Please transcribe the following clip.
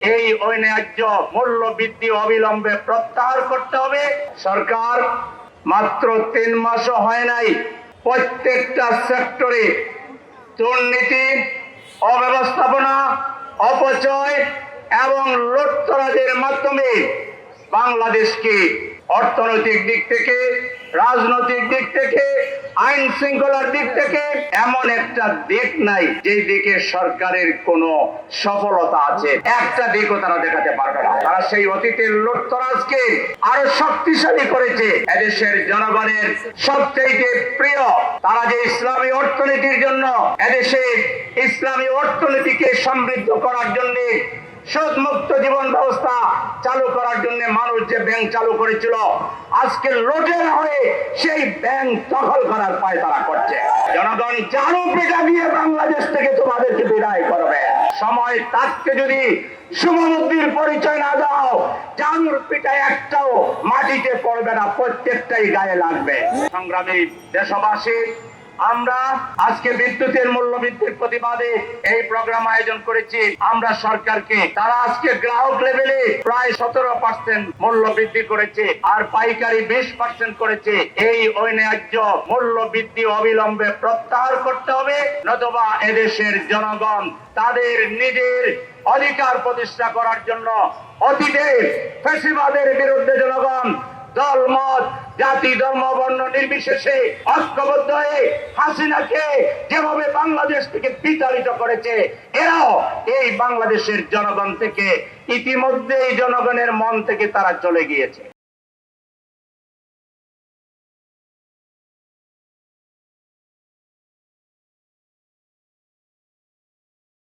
এই অন্যায্য মূল্য বৃদ্ধি অবিলম্বে প্রত্যাহার করতে হবে। সরকার মাত্র 3 মাসও হয় নাই, প্রত্যেকটা সেক্টরে দুর্নীতি, অব্যবস্থাপনা, অপচয় এবং লুটতরাজের মাধ্যমে বাংলাদেশকে অর্থনৈতিক দিক থেকে, রাজনৈতিক দিক থেকে, আইন শৃঙ্খলার দিক থেকে এমন একটা দিক নাই যে দিকে সরকারের কোনো সফলতা আছে। একটা দিকও তারা দেখাতে পারবে না। তারা সেই অতীতের লুটতরাজকে আরো শক্তিশালী করেছে। এদেশের জনগণের সবচেয়ে প্রিয় তারা যে ইসলামী অর্থনীতির জন্য, এদেশে ইসলামী অর্থনীতিকে সমৃদ্ধ করার জন্য, সুদমুক্ত জীবন ব্যবস্থা চালু করার জন্য মানুষ যে ব্যাংক চালু করেছিল, আজকে লুটের হয়ে সেই ব্যাংক দখল করার পায়তারা করছে। জনগণ জানু পিটা দিয়ে বাংলাদেশ থেকে তোমাদেরকে বিদায় করবে। সময় থাকতে যদি শুভবুদ্ধির পরিচয় না দাও, জানুর পিঠা একটাও মাটিতে পড়বে না, প্রত্যেকটাই গায়ে লাগবে। সংগ্রামী দেশবাসী, আমরা আজকে বিদ্যুতের মূল্য বৃদ্ধির প্রতিবাদে এই প্রোগ্রাম আয়োজন করেছি। আমরা সরকারকে, তারা আজকে গ্রাহক লেভেলে প্রায় 17% মূল্য বৃদ্ধি করেছে আর পাইকারি 20% করেছে। এই অন্যায্য মূল্য বৃদ্ধি অবিলম্বে প্রত্যাহার করতে হবে, নতুবা এদেশের জনগণ তাদের নিজের অধিকার প্রতিষ্ঠা করার জন্য অতীতের ফ্যাসিবাদের বিরুদ্ধে জনগণ দল, মত, জাতি, ধর্ম, বর্ণ নির্বিশেষে ঐক্যবদ্ধ হয়ে হাসিনাকে যেভাবে বাংলাদেশ থেকে বিতাড়িত করেছে, এরাও এই বাংলাদেশের জনগণ থেকে ইতিমধ্যেই জনগণের মন থেকে তারা চলে গিয়েছে।